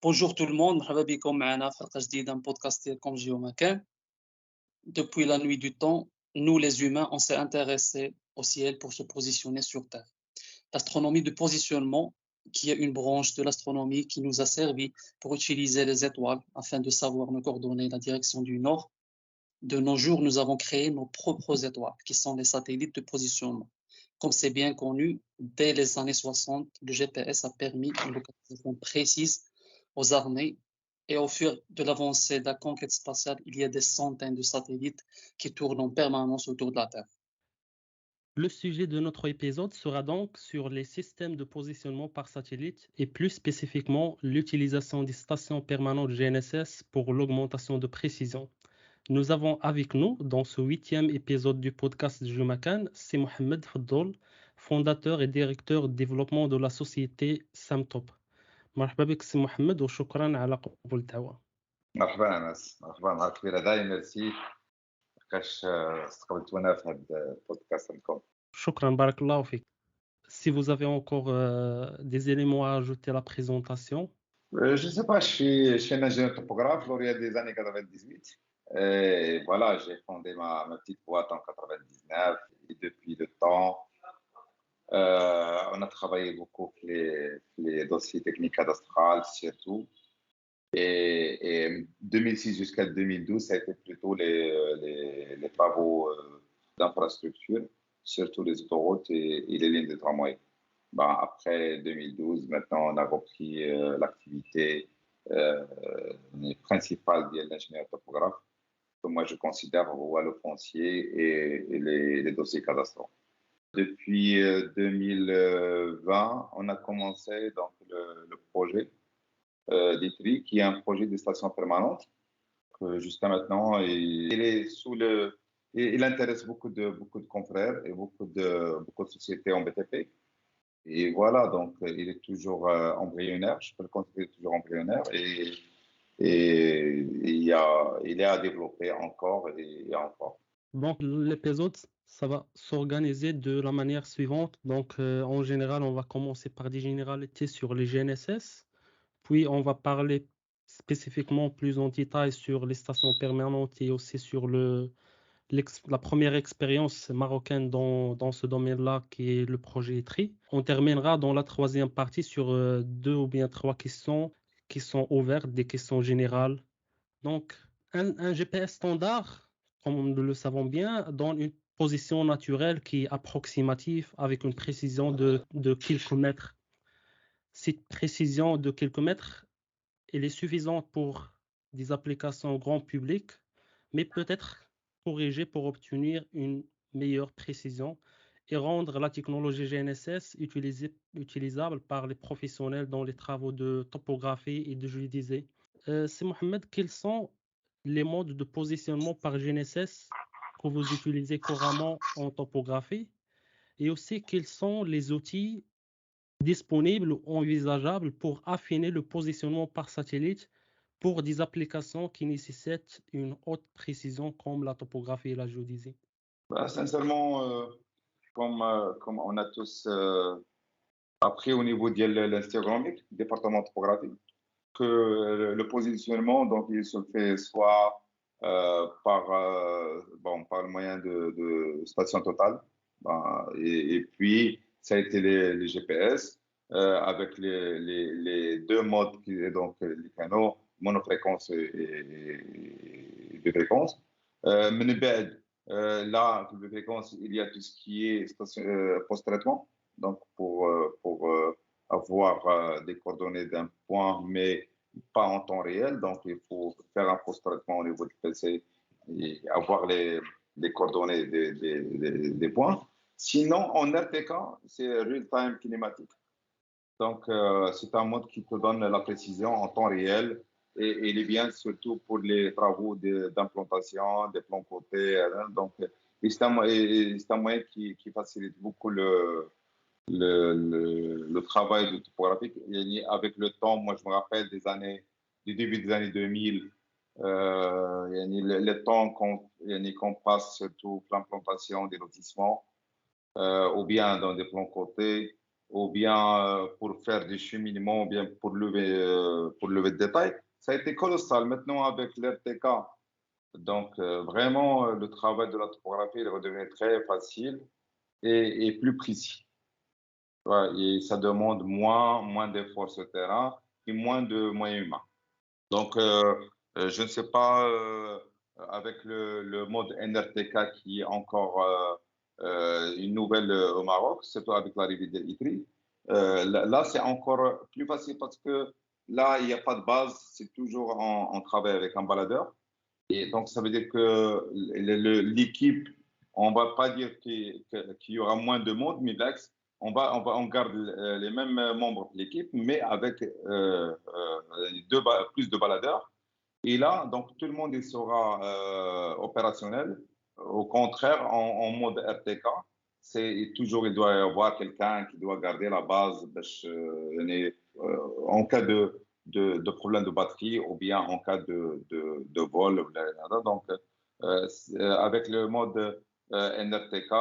Bonjour tout le monde, مرحبا بكم معنا في حلقة جديدة من بودكاست ديالكم جيو مكان. Depuis la nuit du temps, nous les humains, on s'est intéressés au ciel pour se positionner sur Terre. L'astronomie de positionnement, qui est une branche de l'astronomie qui nous a servi pour utiliser les étoiles afin de savoir nos coordonnées, la direction du nord. De nos jours, nous avons créé nos propres étoiles, qui sont les satellites de positionnement. Comme c'est bien connu, dès les années 60, le GPS a permis une localisation précise aux armées et au fur de l'avancée de la conquête spatiale, il y a des centaines de satellites qui tournent en permanence autour de la Terre. Le sujet de notre épisode sera donc sur les systèmes de positionnement par satellite et plus spécifiquement l'utilisation des stations permanentes GNSS pour l'augmentation de précision. Nous avons avec nous dans ce 8e épisode du podcast Jumakan, c'est Mohamed Fadol, fondateur et directeur de développement de la société Samtop. مرحبا بك سي محمد وشكرا على قبول الدعوة. مرحبا انس، مرحبا نهار كبير هذايا ميرسي لحقاش استقبلتونا في هذا البودكاست عندكم. شكرا بارك الله فيك. Si vous avez encore des éléments à ajouter à la présentation. Je ne sais pas, je suis un ingénieur topographe, lauréat des années 98. Et voilà, j'ai fondé ma petite boîte en 99. Et depuis le temps, on a travaillé beaucoup sur les dossiers techniques cadastrales, surtout. Et 2006 jusqu'à 2012, ça a été plutôt les travaux d'infrastructure, surtout les autoroutes et les lignes de tramway. Après 2012, maintenant, on a repris l'activité principale de l'ingénieur topographe, que moi je considère le foncier et les dossiers cadastraux. Depuis 2020, on a commencé donc le projet d'ITRI, qui est un projet de station permanente. Jusqu'à maintenant, il intéresse beaucoup de confrères et beaucoup de sociétés en BTP. Et voilà, donc il est toujours embryonnaire, je peux le considérer toujours embryonnaire, et il est à développer encore et encore. Donc l'épisode, ça va s'organiser de la manière suivante. Donc en général, on va commencer par des généralités sur les GNSS, puis on va parler spécifiquement plus en détail sur les stations permanentes et aussi sur la première expérience marocaine dans ce domaine-là qui est le projet ITRI. On terminera dans la troisième partie sur 2 ou bien 3 questions qui sont ouvertes, des questions générales. Donc un GPS standard, comme nous le savons bien, donne une position naturelle qui est approximative avec une précision de quelques mètres. Cette précision de quelques mètres, elle est suffisante pour des applications grand public, mais peut-être corrigée pour obtenir une meilleure précision et rendre la technologie GNSS utilisable par les professionnels dans les travaux de topographie et de géodésie. C'est Mohamed, quels sont les modes de positionnement par GNSS que vous utilisez couramment en topographie et aussi quels sont les outils disponibles ou envisageables pour affiner le positionnement par satellite pour des applications qui nécessitent une haute précision comme la topographie et la géodésie? Sincèrement, comme on a tous appris au niveau de l'instagromique, département topographique, que le positionnement, donc il se fait soit par le moyen de station totale, et puis ça a été les GPS avec les deux modes, donc les canaux monofréquence et bifréquence. Là, bifréquence, il y a tout ce qui est post-traitement, donc pour avoir des coordonnées d'un point, mais pas en temps réel. Donc, il faut faire un post-traitement au niveau du PC et avoir les coordonnées des points. Sinon, en RTK, c'est real-time kinématique. Donc, c'est un mode qui te donne la précision en temps réel et il est bien surtout pour les travaux d'implantation, des plans côtés. Donc, c'est un moyen qui facilite beaucoup le travail de topographique. Avec le temps, moi je me rappelle du début des années 2000, le temps qu'on passe surtout l'implantation des lotissements ou bien dans des plans côtés, ou bien pour faire des cheminements, ou bien pour lever de détails, ça a été colossal. Maintenant, avec l'RTK, donc vraiment, le travail de la topographie est redevenu très facile et plus précis. Ouais, et ça demande moins d'efforts sur le terrain et moins de moyens humains. Donc, je ne sais pas, avec le mode NRTK qui est encore une nouvelle au Maroc, surtout avec l'arrivée de l'ITRI, là, c'est encore plus facile parce que là, il n'y a pas de base, c'est toujours on travaille avec un baladeur. Et donc, ça veut dire que l'équipe, on ne va pas dire qu'il y aura moins de monde, mais l'axe, on garde les mêmes membres de l'équipe, mais avec plus de baladeurs. Et là, donc, tout le monde il sera opérationnel. Au contraire, en mode RTK, c'est toujours, il doit y avoir quelqu'un qui doit garder la base en cas de problème de batterie ou bien en cas de vol. Donc, avec le mode NRTK,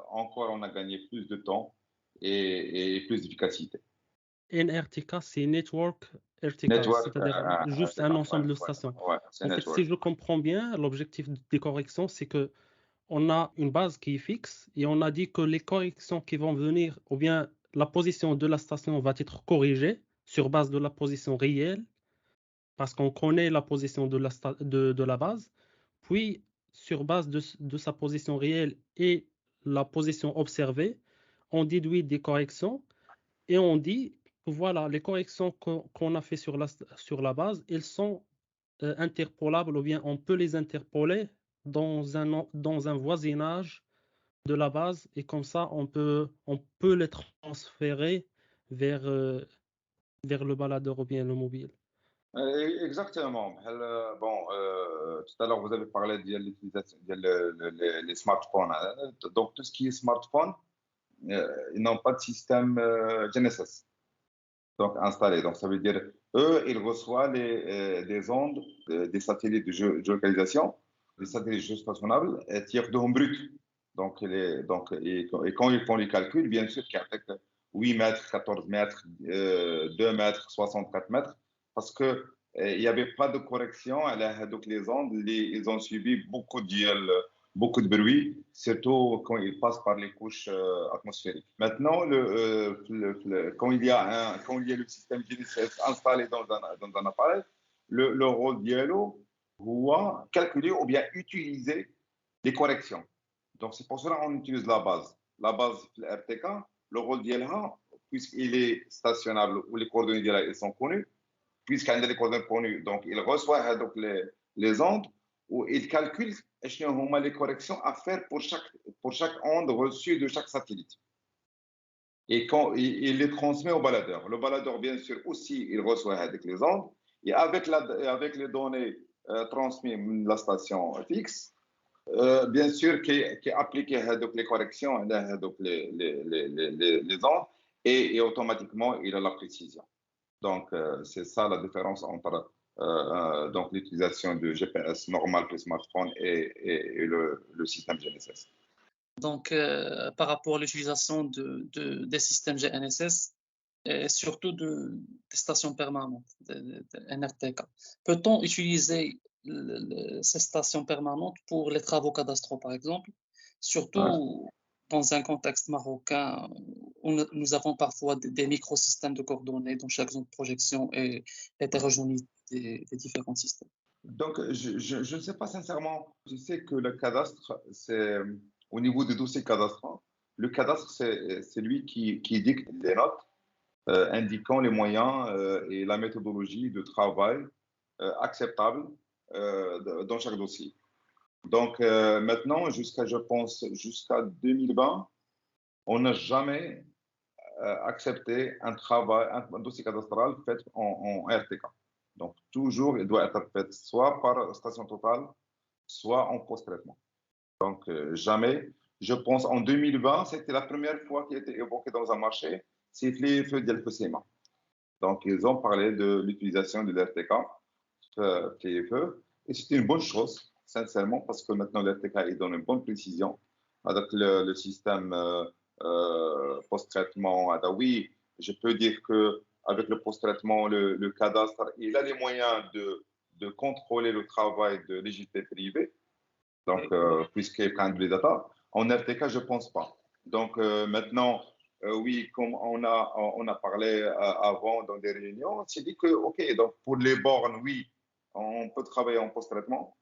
encore, on a gagné plus de temps et plus d'efficacité. NRTK, c'est Network RTK, Network, c'est-à-dire juste un ensemble de ouais, stations. ouais, c'est En fait, network. si je comprends bien, l'objectif des corrections, c'est que on a une base qui est fixe et on a dit que les corrections qui vont venir, ou bien la position de la station va être corrigée sur base de la position réelle, parce qu'on connaît la position de la base, puis sur base de sa position réelle et la position observée, on déduit des corrections et on dit que voilà, les corrections qu'on a fait sur la base, elles sont interpolables ou bien on peut les interpoler dans un voisinage de la base et comme ça on peut les transférer vers le baladeur ou bien le mobile. Exactement. Bon, tout à l'heure, vous avez parlé de l'utilisation les smartphones, hein. Donc, tout ce qui est smartphone, ils n'ont pas de système GNSS donc, installé. Donc, ça veut dire, eux, ils reçoivent des ondes des satellites de géolocalisation, des satellites géostationnables, tiers de brut. Donc, et quand ils font les calculs, bien sûr qu'avec 8 mètres, 14 mètres, 2 mètres, 64 mètres, parce que il n'y avait pas de correction. Donc, les ondes, ils ont subi beaucoup de bruit, surtout quand ils passent par les couches atmosphériques. Maintenant, quand il y a le système GNSS installé dans un appareil, le rôle d'ILO doit calculer ou bien utiliser les corrections. Donc, c'est pour cela qu'on utilise la base. La base RTK, le rôle d'ILH, puisqu'il est stationnable ou les coordonnées d'ILH sont connues, puisqu'il y a des coordonnées connues, donc il reçoit donc les ondes où il calcule les corrections à faire pour chaque onde reçue de chaque satellite. Et quand il les transmet au baladeur. Le baladeur, bien sûr, aussi, il reçoit avec les ondes. Et avec les données transmises de la station fixe, bien sûr, qui est appliqué donc les corrections, donc les ondes, et automatiquement, il a la précision. Donc, c'est ça la différence entre donc l'utilisation de GPS normal pour smartphone et le système GNSS. Donc, par rapport à l'utilisation des systèmes GNSS et surtout des stations permanentes, de NRTK, peut-on utiliser ces stations permanentes pour les travaux cadastraux, par exemple, Ouais. surtout dans un contexte marocain où nous avons parfois des microsystèmes de coordonnées dans chaque zone de projection et l'hétérogénéité des différents systèmes. Donc, je ne sais pas sincèrement. Je sais que le cadastre, c'est au niveau des dossiers cadastraux, le cadastre, c'est lui qui dicte les notes indiquant les moyens et la méthodologie de travail acceptable dans chaque dossier. Donc, maintenant, je pense, jusqu'à 2020, on n'a jamais accepté un dossier cadastral fait en RTK. Donc, toujours, il doit être fait soit par station totale, soit en post-traitement. Donc, jamais. Je pense en 2020, c'était la première fois qui a été évoqué dans un marché, c'est les feux d'El-Fusema. Donc, ils ont parlé de l'utilisation de l'RTK, FLE, et c'est une bonne chose, sincèrement, parce que maintenant l'RTK il donne une bonne précision avec le système post-traitement. Oui, je peux dire que avec le post-traitement, le cadastre, il a les moyens de contrôler le travail de l'égalité privée, donc puisqu'il prend des data. En RTK, je pense pas. Donc maintenant, oui, comme on a parlé avant dans des réunions, on s'est dit que, OK, donc pour les bornes, oui, on peut travailler en post-traitement,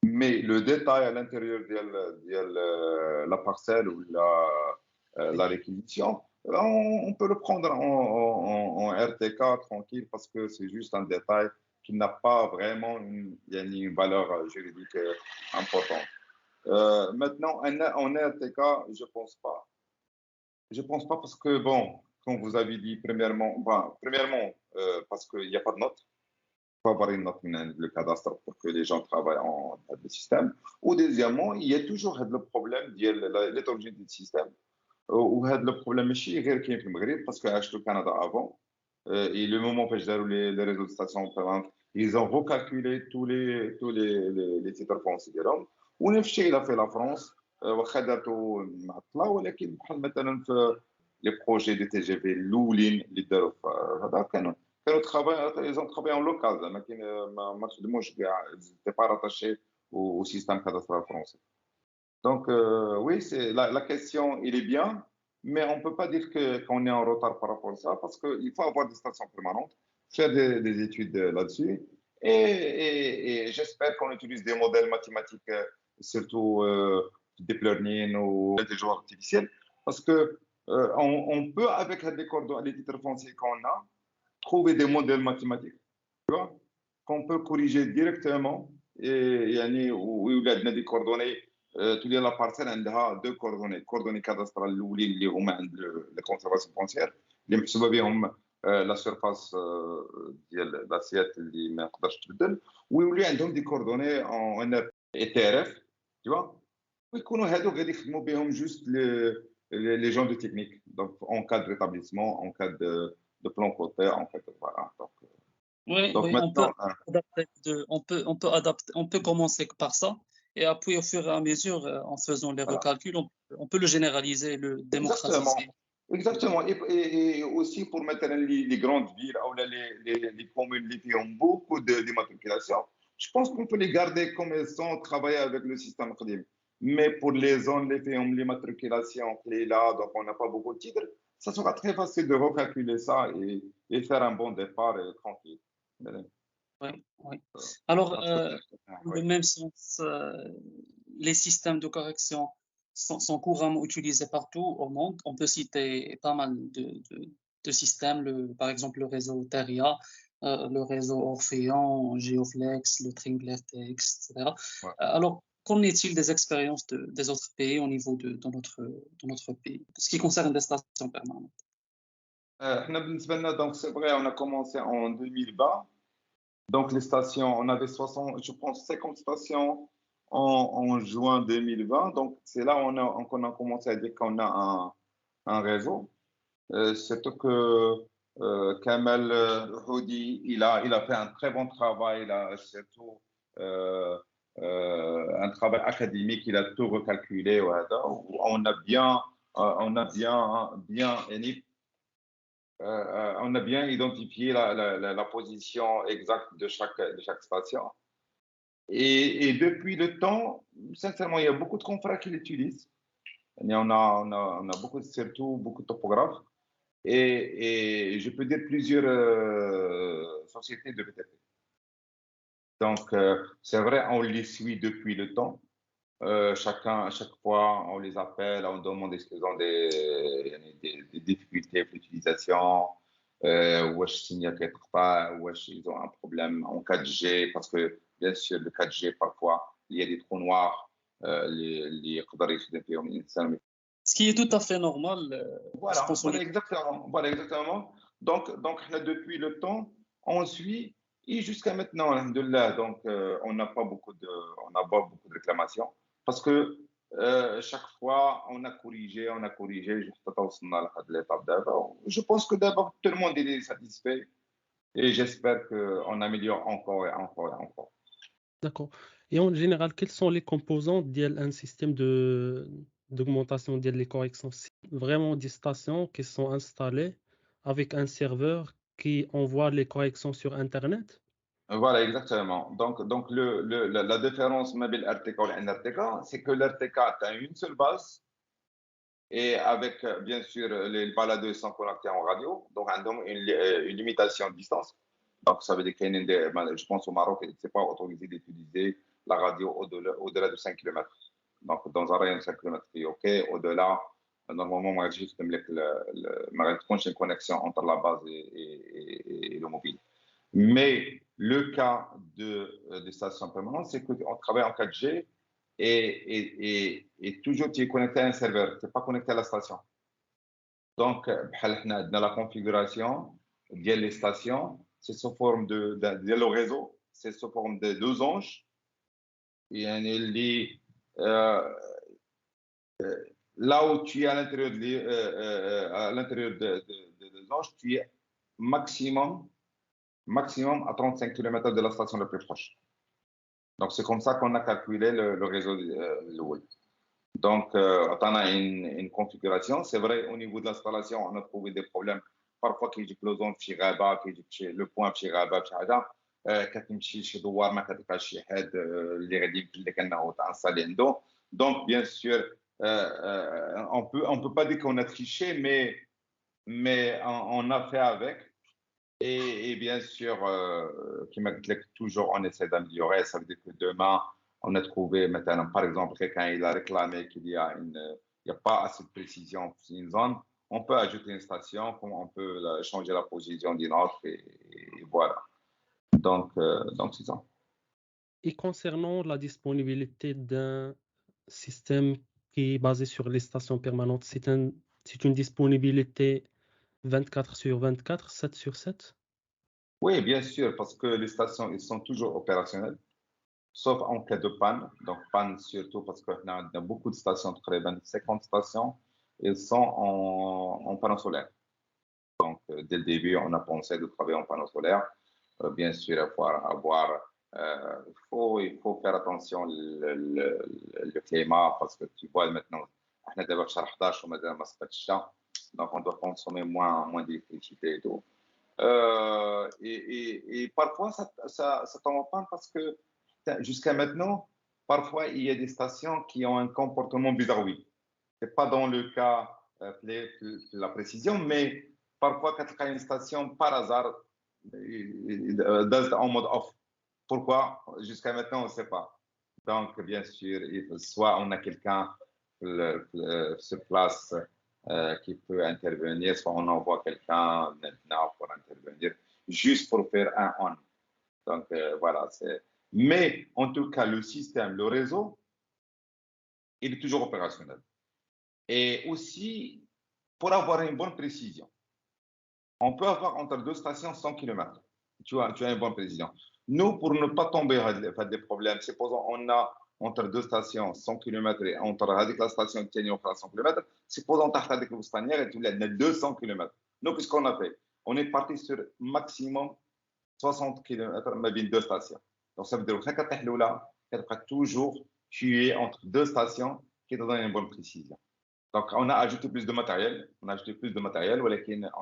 mais le détail à l'intérieur de la parcelle ou la réquisition, on peut le prendre en RTK tranquille parce que c'est juste un détail qui n'a pas vraiment une valeur juridique importante. Maintenant, en RTK, je pense pas. Je pense pas parce que, bon, comme vous avez dit, premièrement, parce qu'il n'y a pas de note. Il faut avoir une note dans le cadastre pour que les gens travaillent en le système. Ou deuxièmement, il y a toujours le problème de l'hétérogénéité du système. Ou le problème ماشي غير كاين في المغرب parce que عشت au Canada avant. Et le moment où j'ai déroulé les réseaux de stations permanentes, ils ont recalculé tous les titres considérables. ونفس il a fait la France. واخا دارتو معطله ولكن بحال مثلا في les projets de TGV الاولين اللي داروا في هذا كانوا ils ont travaillé en local زعما كاين ما خدموش كاع c'était pas rattaché au système cadastral français. Donc, oui, la question, il est bien, mais on ne peut pas dire qu'on est en retard par rapport à ça parce qu'il faut avoir des stations permanentes, faire des études là-dessus. Et j'espère qu'on utilise des modèles mathématiques, surtout deep learning ou l'intelligence artificielle, parce que on peut, avec les titres fonciers qu'on a, trouver des modèles mathématiques, tu vois, qu'on peut corriger directement et où il y a des coordonnées. تولي لا بارسيل عندها دو كوردوني كادسترال الاولين اللي هما عند لا كونسيرفاسيون فونسيير اللي محسوبه بهم لا سيرفاس ديال لاسيات اللي ما تقدرش تبدل ويولي عندهم دي كوردوني اون اي تي ار اف tu ويكونوا هادو غادي يخدموا بهم جوست لي جون دو تكنيك دونك اون كاد ريتابليسمون اون كاد دو بلان كوتي اون كاد فوالا Oui, دونك on peut commencer par ça. Et après, au fur et à mesure, en faisant les recalculs, on peut le généraliser, le démocratiser. Exactement. Et aussi pour mettre les grandes villes ou les communes qui ont beaucoup d'immatriculation, je pense qu'on peut les garder comme elles sont, travailler avec le système Qadim. Mais pour les zones qui ont l'immatriculation qui est là, donc on n'a pas beaucoup de titres, ça sera très facile de recalculer ça et faire un bon départ tranquille. Oui, oui. Alors, dans le même sens, les systèmes de correction sont couramment utilisés partout au monde. On peut citer pas mal de systèmes, par exemple le réseau Teria, le réseau Orphéon, Geoflex, le Tringler TX, etc. Ouais. Alors, qu'en est-il des expériences des autres pays au niveau de notre pays, ce qui concerne les stations permanentes? Donc, c'est vrai, on a commencé en 2020. Donc, les stations, on avait 60, je pense 50 stations en juin 2020. Donc, c'est là où qu'on a commencé à dire qu'on a un réseau. Surtout que Kamel Houdi, il a fait un très bon travail, surtout un travail académique, il a tout recalculé. On a bien identifié la position exacte de chaque station. Et depuis le temps, sincèrement, il y a beaucoup de confrères qui l'utilisent. On a surtout beaucoup de topographes. Et je peux dire plusieurs sociétés de BTP. Donc, c'est vrai, on les suit depuis le temps. À chaque fois, on les appelle, on demande est-ce qu'ils ont des difficultés d'utilisation, ou ils ont un problème en 4G, parce que bien sûr, le 4G, parfois, il y a des trous noirs, Ce qui est tout à fait normal. Voilà, exactement. Donc, depuis le temps, on suit, et jusqu'à maintenant, alhamdoulilah, donc, on n'a pas beaucoup de réclamations. Parce que chaque fois, on a corrigé, je pense que d'abord, tout le monde est satisfait et j'espère qu'on améliore encore et encore et encore. D'accord. Et en général, quels sont les composants d'un système d'augmentation des corrections. C'est vraiment des stations qui sont installées avec un serveur qui envoie les corrections sur Internet. Voilà, exactement. Donc la différence avec l'RTK et l'NRTK, c'est que l'RTK a une seule base et avec, bien sûr, les baladeurs sont connectés en radio, donc une limitation de distance. Donc, ça veut dire je pense au Maroc, ce n'est pas autorisé d'utiliser la radio au-delà de 5 km. Donc, dans un rayon de 5 km, c'est OK. Au-delà, normalement, moi, juste une connexion entre la base et le mobile. Mais le cas des stations permanentes, c'est qu'on travaille en 4G et toujours tu es connecté à un serveur, tu n'es pas connecté à la station. Donc, dans la configuration des stations, c'est sous forme le réseau, c'est sous forme de losange. Et là où tu es à l'intérieur de losange, tu es maximum à 35 km de la station la plus proche. Donc, c'est comme ça qu'on a calculé le réseau web. Donc, on a une configuration. C'est vrai, au niveau de l'installation, on a trouvé des problèmes. Parfois, qu'il y ait le point في غابة في حاجة كتمشي شي دوار ما كتلقاش شي حد اللي غادي لك انه تانستالي عنده. Donc, bien sûr, on peut pas dire qu'on a triché, mais on a fait avec. Et bien sûr, toujours, on essaie d'améliorer. Ça veut dire que demain, on a trouvé maintenant, par exemple, quelqu'un il a réclamé qu'il y a pas assez de précision sur une zone. On peut ajouter une station, on peut changer la position d'une autre et voilà. Donc c'est ça. Et concernant la disponibilité d'un système qui est basé sur les stations permanentes, c'est une disponibilité 24 sur 24, 7 sur 7? Oui, bien sûr, parce que les stations, ils sont toujours opérationnelles, sauf en cas de panne. Donc, panne surtout parce qu'on a beaucoup de stations, très bien, 50 stations, elles sont en panneau solaire. Donc, dès le début, on a pensé de travailler en panneau solaire. Bien sûr, il faut faire attention le climat parce que tu vois maintenant, donc on doit consommer moins d'électricité et tout. Et parfois, ça tombe en panne parce que jusqu'à maintenant, parfois, il y a des stations qui ont un comportement bizarre. Ce n'est pas dans le cas de la précision, mais parfois, quand il y a une station, par hasard, en mode off. Pourquoi? Jusqu'à maintenant, on ne sait pas. Donc, bien sûr, soit on a quelqu'un sur place qui peut intervenir, soit on envoie quelqu'un maintenant pour intervenir, juste pour faire un on. Donc, voilà. Mais en tout cas, le système, le réseau, il est toujours opérationnel. Et aussi, pour avoir une bonne précision, on peut avoir entre deux stations 100 km. Tu as une bonne précision. Nous, pour ne pas tomber dans des problèmes, supposons on a entre deux stations 100 km et entre la station qui est à 100 km, supposons que tu as des stanières et tu as 200 km. Donc, qu'est-ce qu'on a fait? On est parti sur maximum 60 km mais deux stations. Donc, ça veut dire que tu es toujours tué entre deux stations qui te donnent une bonne précision. Donc, on a ajouté plus de matériel, on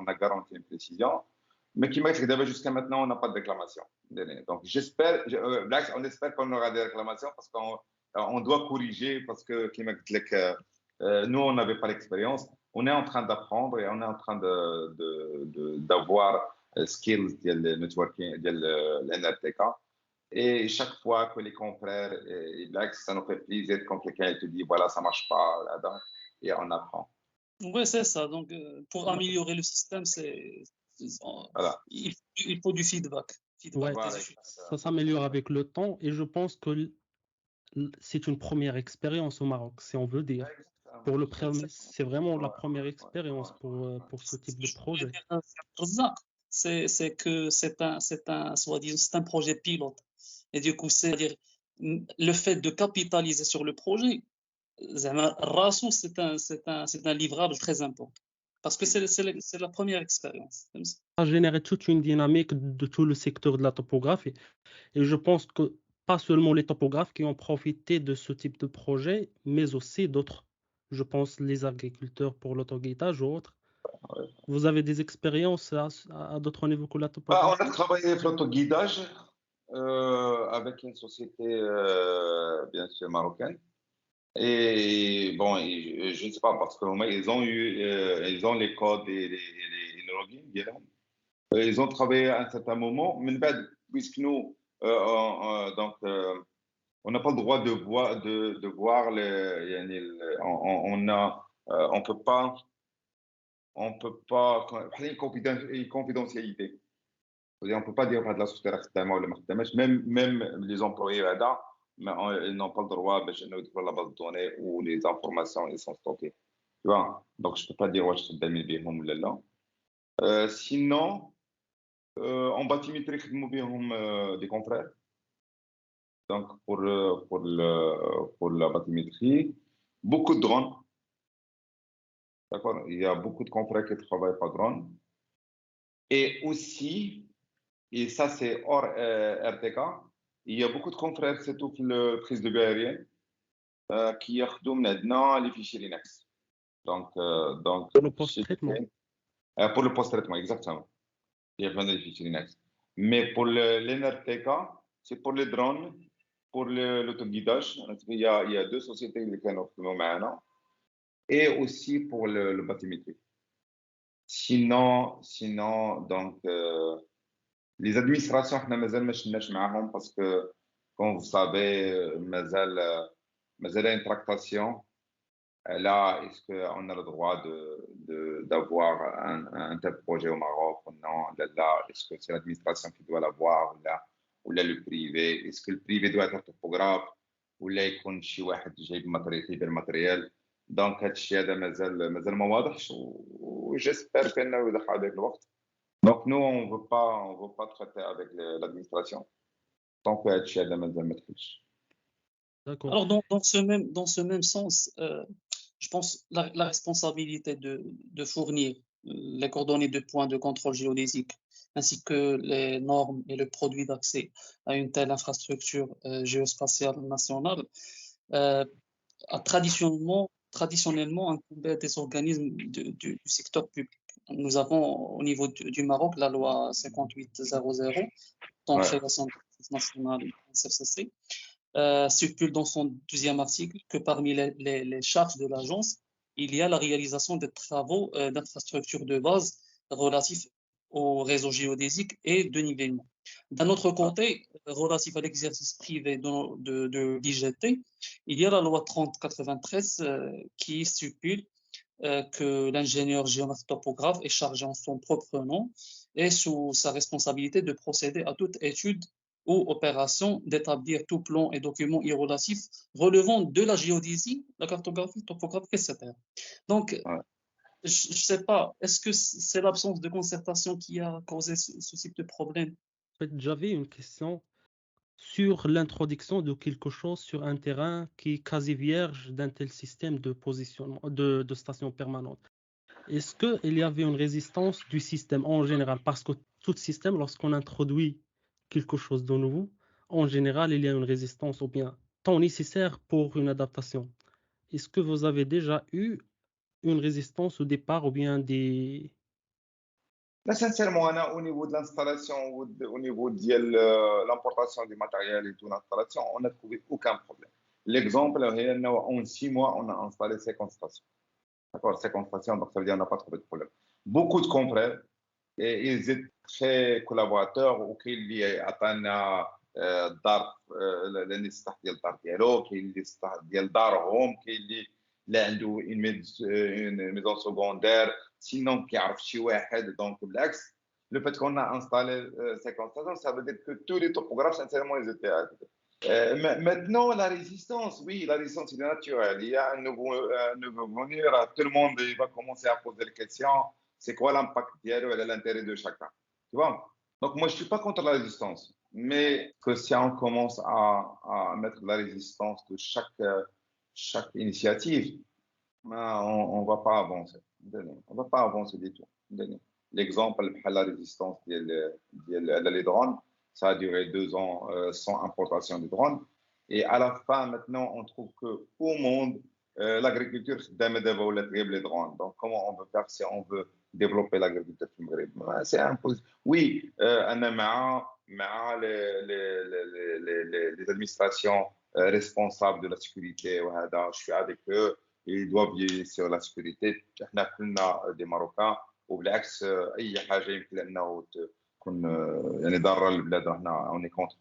a garanti une précision. Mais qui m'a dit jusqu'à maintenant, on n'a pas de réclamation. Donc, on espère qu'on aura des réclamations parce qu'on doit corriger parce que nous, on n'avait pas l'expérience. On est en train d'apprendre et on est en train d'avoir skills de networking, de l'NRTK. Et chaque fois que les confrères, ça nous fait plaisir quand quelqu'un te dit voilà, ça ne marche pas, là, et on apprend. Oui, c'est ça. Donc, pour améliorer le système, Voilà. il faut du feedback. Ouais, ça s'améliore avec le temps et je pense que c'est une première expérience au Maroc, si on veut dire. Pour le premier, c'est vraiment la première expérience pour ce type de projet. C'est que c'est un projet pilote. Et du coup, c'est-à-dire le fait de capitaliser sur le projet, c'est un livrable très important. Parce que c'est la première expérience. Ça a généré toute une dynamique de tout le secteur de la topographie. Et je pense que pas seulement les topographes qui ont profité de ce type de projet, mais aussi d'autres Je pense les agriculteurs pour l'autoguidage ou autres. Ouais. Vous avez des expériences à d'autres niveaux que la On topographie? a travaillé sur l'autoguidage avec une société, bien sûr, marocaine. Et bon, je ne sais pas, parce ils ont les codes et les logins, disons. Ils ont travaillé à un certain moment, mais puisque nous, on n'a pas le droit de voir yani, on peut pas, une confidentialité. C'est-à-dire, on ne peut pas dire de la société خدامة ولا ما خداماش. Même les employés là, mais ils n'ont pas le droit de voir la base de données où les informations ils sont stockées. Tu vois? Donc, je ne peux pas dire واش خدامين بهم ولا لا. Sinon, en bathymétrie, خدموا بهم des confrères. Donc, pour la bathymétrie, beaucoup de drones. D'accord? Il y a beaucoup de confrères qui travaillent par drone. Et aussi, et ça c'est hors RTK, il y a beaucoup de confrères, surtout pour le prise de vue aérienne, qui ياخدوا من عندنا les fichiers Linux. Donc Pour le post-traitement. pour le post-traitement, exactement. Il y a les fichiers Linux. Mais pour l'NRTK, c'est pour les drones, pour l'autoguidage. Il y a deux sociétés qui ont maintenant. Et aussi pour le bathymétrie. Sinon, donc, les administrations, احنا مازال ما شلناش معاهم parce que, comme vous savez, مازال une tractation. Là, est-ce qu'on a le droit d'avoir un tel projet au Maroc ou non? Là, est-ce que c'est l'administration qui doit l'avoir ou là le privé? Est-ce que le privé doit être topographe ou là يكون شي واحد جايب matériel? Donc, هادشي هذا مازال ما واضحش وجيسبر كأنه يوضح avec الوقت. Donc, nous, on ne veut pas traiter avec l'administration tant que هادشي هذا مازال ما دخلش. D'accord. Alors, dans ce même sens, je pense la responsabilité de fournir les coordonnées de points de contrôle géodésique ainsi que les normes et le produit d'accès à une telle infrastructure géospatiale nationale a traditionnellement incombé à des organismes du secteur public. Nous avons au niveau du Maroc la loi 5800, donc création de l'Office national SFCC, stipule dans son deuxième article que parmi les charges de l'agence, il y a la réalisation des travaux d'infrastructure de base relatifs au réseau géodésique et de nivellement. D'un autre côté, relatif à l'exercice privé de l'IGT, il y a la loi 3093 qui stipule que l'ingénieur géomètre topographe est chargé en son propre nom et sous sa responsabilité de procéder à toute étude ou opération, d'établir tout plan et document relatif relevant de la géodésie, la cartographie, topographie, etc. Donc, je ne sais pas, est-ce que c'est l'absence de concertation qui a causé ce type de problème? En fait, j'avais une question sur l'introduction de quelque chose sur un terrain qui est quasi vierge d'un tel système de positionnement, de station permanente. Est-ce qu'il y avait une résistance du système en général? Parce que tout système, lorsqu'on introduit quelque chose de nouveau, en général, il y a une résistance ou bien temps nécessaire pour une adaptation. Est-ce que vous avez déjà eu une résistance au départ ou bien des... Là, sincèrement, au niveau de l'installation ou au niveau de l'importation du matériel et tout l'installation, on n'a trouvé aucun problème. L'exemple, en 6 mois, on a installé 50 stations. D'accord, 50 stations, donc ça veut dire qu'on n'a pas trouvé de problème. Beaucoup de confrères, et ils étaient très collaborateurs, وكاين اللي عطانا الدار اللي يستحق ديال الدار ديالو، كاين اللي يستحق ديال دارهم، كاين اللي عنده une maison secondaire, sinon كيعرف شي واحد. Donc بالعكس, le fait qu'on a installé 50 stations, ça veut dire que tous les topographes, sincèrement, ils étaient à côté. Maintenant, la résistance, oui, la résistance est naturelle. Il y a un nouveau venir, tout le monde il va commencer à poser des questions. C'est quoi l'impact d'hier et l'intérêt de chacun? Tu vois? Donc, moi, je ne suis pas contre la résistance. Mais que si on commence à mettre la résistance de chaque initiative, on ne va pas avancer. On ne va pas avancer du tout. L'exemple, la résistance des drones, ça a duré 2 ans sans importation de drones. Et à la fin, maintenant, on trouve qu'au monde, l'agriculture خدامة دابا ولات غير بلي drones. Donc comment on veut faire si on veut développer l'agriculture في المغرب؟ C'est impossible. Oui, أنا مع les administrations responsables de la sécurité وهذا. Je suis avec eux. Ils doivent veiller sur la sécurité. احنا كلنا des Marocains وبالعكس اي حاجه يمكن انه تكون يعني ضاره للبلاد احنا اوني كونتر.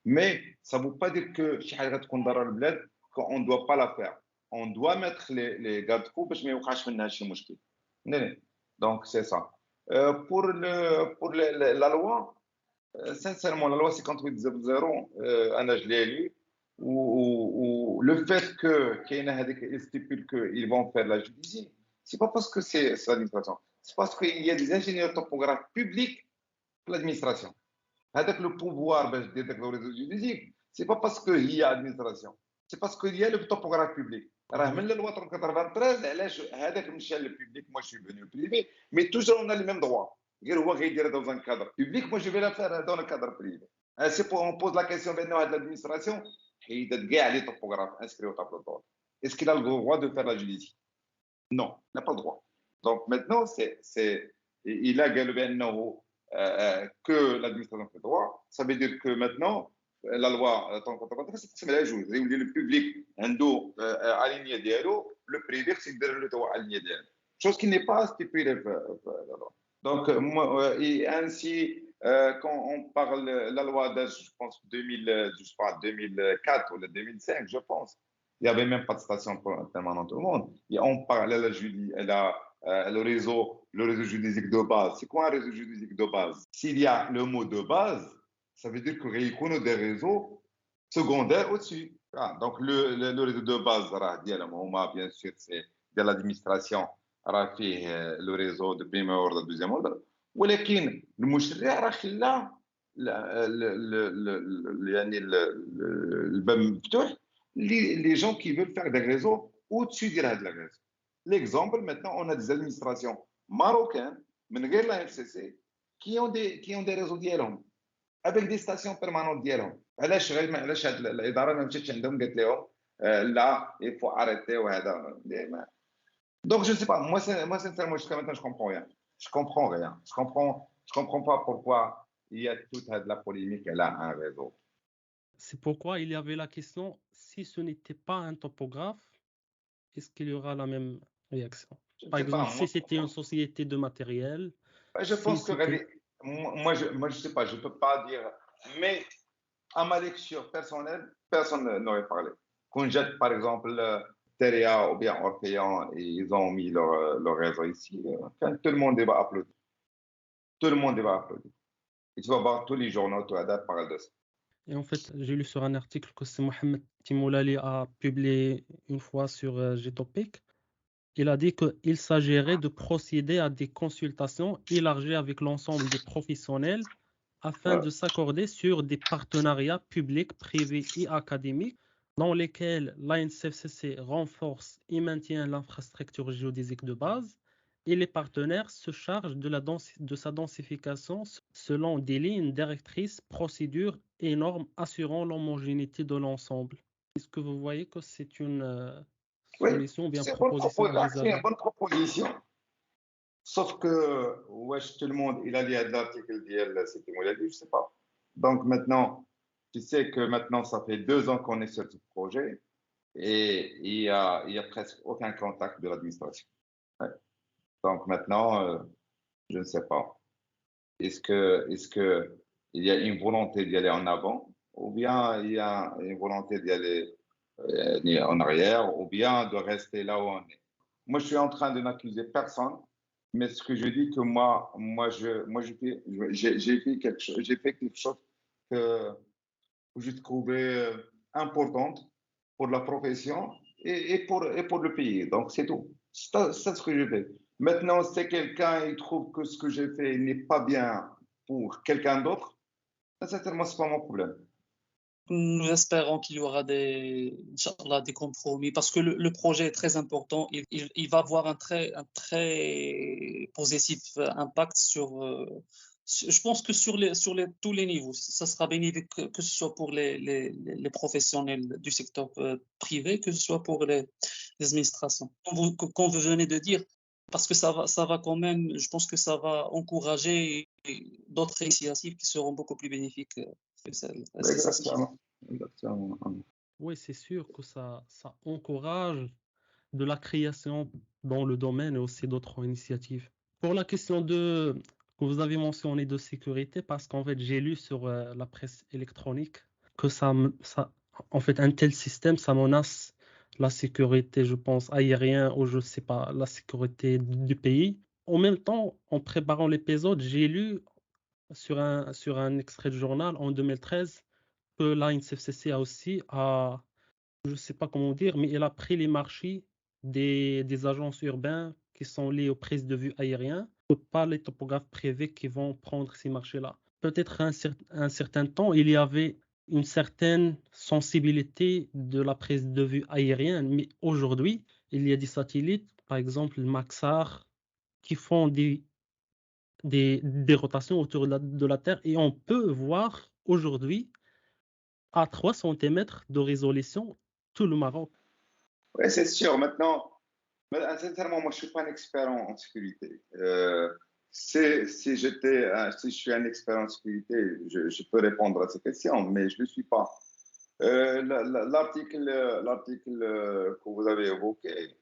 Mais ça ne veut pas dire que شي حاجه غتكون ضاره للبلاد qu'on ne doit pas la faire. On doit mettre les garde-fous باش ما يوقعش منها شي مشكل. Donc c'est ça. Pour la loi, sincèrement, la loi 5800, انا je l'ai lu. Ou le fait qu'ils stipulent qu'ils vont faire la judiciaire, c'est pas parce que c'est l'administration, c'est parce qu'il y a des ingénieurs topographes publics pour l'administration. Avec le pouvoir de réseau judiciaire, c'est pas parce qu'il y a administration, c'est parce qu'il y a le topographe public. Alors, même la loi 93, avec le public, moi je suis venu au privé, mais toujours on a les mêmes droits. Dans un cadre public, moi je vais la faire dans le cadre privé. C'est pour on pose la question maintenant à l'administration. Il a les topographes inscrits au tableau de bord. Est-ce qu'il a le droit de faire la judiciaire? Non, il n'a pas le droit. Donc maintenant, il a galvé que l'administration fait droit. Ça veut dire que maintenant, la loi, c'est la juge. Le public aligné dialo, le privé, c'est le droit aligné dialo. Chose qui n'est pas stipulée dans la loi. Donc, et ainsi, quand on parle la loi de, je pense, 2004 ou 2005, je pense, il n'y avait même pas de station permanente au monde. Et on parlait le réseau juridique de base. C'est quoi un réseau juridique de base? S'il y a le mot de base, ça veut dire qu'il y a des réseaux secondaires au-dessus. Ah, donc, le réseau de base, bien sûr, c'est de l'administration. Le réseau de premier ordre, de deuxième ordre. ولكن المشرع راه خلى يعني الباب مفتوح les gens qui veulent faire des réseaux au-dessus de هذا الريزو. L'exemple, maintenant, on a des administrations marocaines, من غير la FCC, qui ont des réseaux ديالهم avec des stations permanentes ديالهم. علاش هاد الاداره ما مشاتش عندهم قالت لهم لا il faut arrêter وهذا. Donc je sais pas, moi sincèrement jusqu'à maintenant je comprends rien. Je comprends pas pourquoi il y a toute la polémique et là un réseau. C'est pourquoi il y avait la question, si ce n'était pas un topographe, est-ce qu'il y aura la même réaction? Par exemple, si c'était une société de matériel. Je pense que moi je sais pas, je peux pas dire, mais à ma lecture personnelle, personne n'aurait parlé. Quand jette par exemple Teria ou bien Orphéon, ils ont mis leur réseau ici. Tout le monde va applaudir. Tout le monde va applaudir. Et tu vas voir tous les journaux, tout à l'heure, parlent de ça. Et en fait, j'ai lu sur un article que c'est Mohamed Timoulali a publié une fois sur Gtopic. Il a dit qu'il s'agirait de procéder à des consultations élargies avec l'ensemble des professionnels afin de s'accorder sur des partenariats publics, privés et académiques dans lesquels l'ANCFCC renforce et maintient l'infrastructure géodésique de base et les partenaires se chargent de sa densification selon des lignes directrices, procédures et normes assurant l'homogénéité de l'ensemble. Est-ce que vous voyez que c'est une solution ou bien proposition envisageable? C'est une bonne proposition. Sauf que tout le monde, il a lu l'article d'hier, c'était moi, je ne sais pas. Donc maintenant, tu sais que maintenant, ça fait 2 ans qu'on est sur ce projet et il y a presque aucun contact de l'administration. Ouais. Donc maintenant, je ne sais pas. Est-ce que il y a une volonté d'y aller en avant ou bien il y a une volonté d'y aller en arrière ou bien de rester là où on est? Moi, je suis en train de n'accuser personne. Mais ce que je dis que j'ai fait quelque chose que je trouvais importante pour la profession et pour le pays. Donc c'est tout. C'est ce que je fais. Maintenant, si quelqu'un il trouve que ce que j'ai fait n'est pas bien pour quelqu'un d'autre, sincèrement, c'est pas mon problème. Nous espérons qu'il y aura des compromis parce que le projet est très important. Il va avoir un très positif impact sur, je pense que sur tous les niveaux. Ça sera bénéfique que ce soit pour les professionnels du secteur privé, que ce soit pour des administrations. Comme vous venez de dire, parce que ça va quand même, je pense que ça va encourager d'autres initiatives qui seront beaucoup plus bénéfiques que celle. Exactement. Exactement. Oui, c'est sûr que ça encourage de la création dans le domaine et aussi d'autres initiatives. Pour la question que vous avez mentionné de sécurité, parce qu'en fait, j'ai lu sur la presse électronique que en fait, un tel système, ça menace la sécurité, je pense, aérienne ou je sais pas, la sécurité du pays. En même temps, en préparant l'épisode, j'ai lu sur un extrait de journal en 2013 que l'ANSFCC je ne sais pas comment dire, mais elle a pris les marchés des agences urbaines qui sont liées aux prises de vue aériennes, pas les topographes privés qui vont prendre ces marchés-là. Peut-être un certain temps, il y avait une certaine sensibilité de la prise de vue aérienne, mais aujourd'hui, il y a des satellites, par exemple le Maxar, qui font des rotations autour de la Terre et on peut voir aujourd'hui à 3 cm de résolution tout le Maroc. Oui, c'est sûr. Maintenant, sincèrement, moi, je ne suis pas un expert en sécurité. Si je suis un expert en sécurité, je peux répondre à ces questions, mais je ne le suis pas. L'article que vous avez évoqué,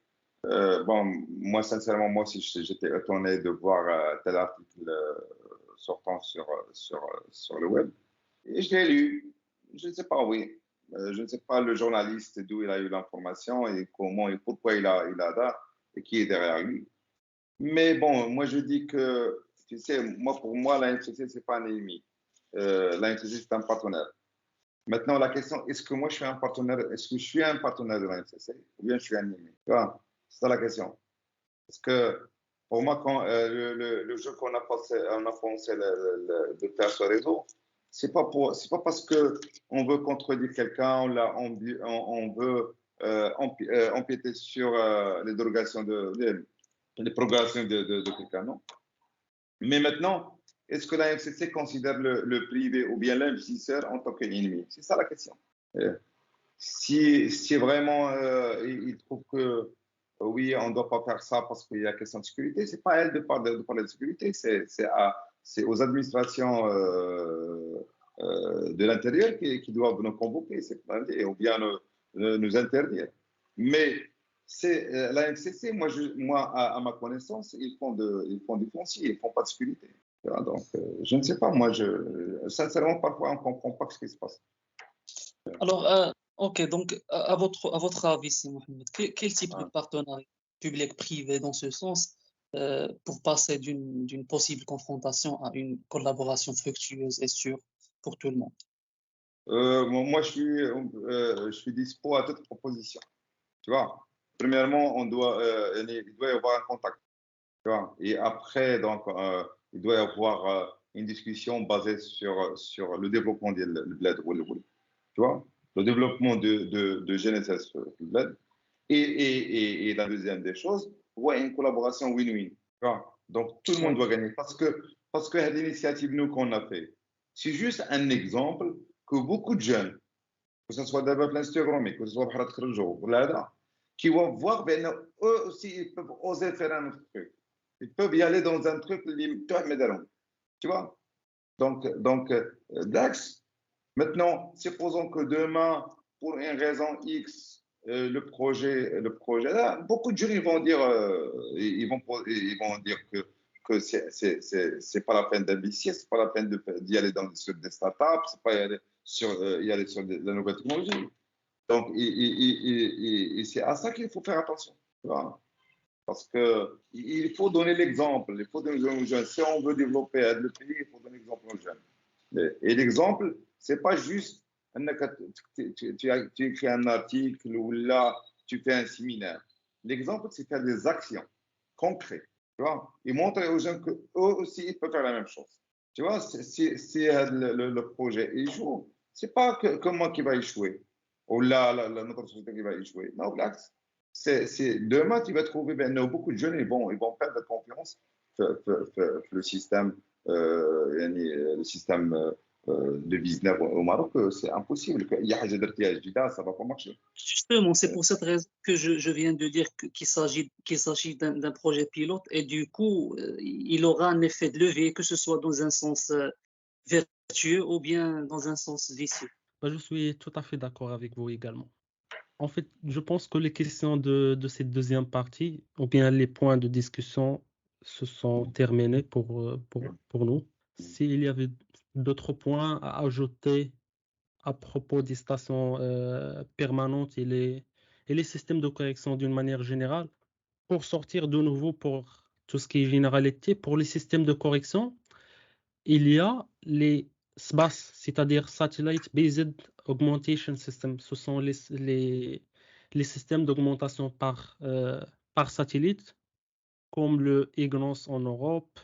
bon, moi, sincèrement, moi aussi, j'étais étonné de voir tel article sortant sur le web. Et je l'ai lu. Je ne sais pas, oui. Je ne sais pas le journaliste d'où il a eu l'information et comment et pourquoi il a là et qui est derrière lui. Mais bon, moi, je dis que, tu sais, pour moi, l'ANCC, ce n'est pas un ennemi. L'ANCC, c'est un partenaire. Maintenant, la question, est-ce que moi, je suis un partenaire, est-ce que je suis un partenaire de l'ANCC ou bien je suis un ennemi? C'est ça la question. Parce que pour moi, quand le jeu qu'on a pensé de faire ce réseau, c'est pas parce que on veut contredire quelqu'un, on veut empiéter sur les dérogations les progressions de quelqu'un, non. Mais maintenant, est-ce que la FCC considère le privé ou bien l'investisseur en tant qu'ennemi? C'est ça la question. Si vraiment il trouve que oui, on ne doit pas faire ça parce qu'il y a question de sécurité, c'est pas à elle de parler de sécurité, c'est aux administrations de l'intérieur qui doivent nous convoquer, ou bien nous interdire. Mais la FCC, moi à ma connaissance, ils font du foncier, ils font pas de sécurité. Donc, je ne sais pas, sincèrement, parfois, on ne comprend pas ce qui se passe. Alors, ok, donc à votre avis, c'est Mohamed, quel type de partenariat public-privé dans ce sens pour passer d'une possible confrontation à une collaboration fructueuse et sûre pour tout le monde? Moi, je suis dispo à toute proposition. Tu vois, premièrement, il doit y avoir un contact. Tu vois, et après, donc, il doit y avoir une discussion basée sur le développement du bled. Tu vois, le développement de GNSS bled. Et la deuxième des choses, ouais, une collaboration win-win. Donc, tout le monde doit gagner. Parce que l'initiative, nous, qu'on a fait, c'est juste un exemple que beaucoup de jeunes, que ce soit d'abord l'Instagram, que ce soit Bharat Kharjo, qui vont voir, ben, eux aussi, ils peuvent oser faire un autre truc. Ils peuvent y aller dans un truc, tu vois. Donc Dax, maintenant, supposons que demain, pour une raison X, le projet là, beaucoup de gens ils vont dire, ils vont dire que c'est pas la peine d'investir, c'est pas la peine d'y aller sur des startups, c'est pas y aller sur la nouvelle technologie. Donc, c'est à ça qu'il faut faire attention. Tu vois. Parce qu'il faut donner l'exemple, il faut donner l'exemple aux jeunes. Si on veut développer le pays, il faut donner l'exemple aux jeunes. Et l'exemple, c'est pas juste tu écris un article ou là, tu fais un séminaire. L'exemple, c'est faire des actions concrètes. Tu vois, et montrer aux jeunes qu'eux aussi, ils peuvent faire la même chose. Tu vois, si le projet échoue, c'est pas que moi qui va échouer ou là, notre société qui va échouer. Non, l'axe. Demain, tu vas trouver beaucoup de jeunes, ils vont perdre confiance le système de business au Maroc, c'est impossible. Il y a حاجة درتيها جديدة, ça va pas marcher. Justement, c'est pour cette raison que je viens de dire qu'il s'agit d'un projet pilote et du coup, il aura un effet de levier, que ce soit dans un sens vertueux ou bien dans un sens vicieux. Bah, je suis tout à fait d'accord avec vous également. En fait, je pense que les questions de cette deuxième partie, ou bien les points de discussion, se sont terminés pour nous. S'il y avait d'autres points à ajouter à propos des stations permanentes et les systèmes de correction d'une manière générale, pour sortir de nouveau pour tout ce qui est généralité, pour les systèmes de correction, il y a les SBAS, c'est-à-dire Satellite Based Augmentation System. Ce sont les systèmes d'augmentation par satellite, comme le EGNOS en Europe.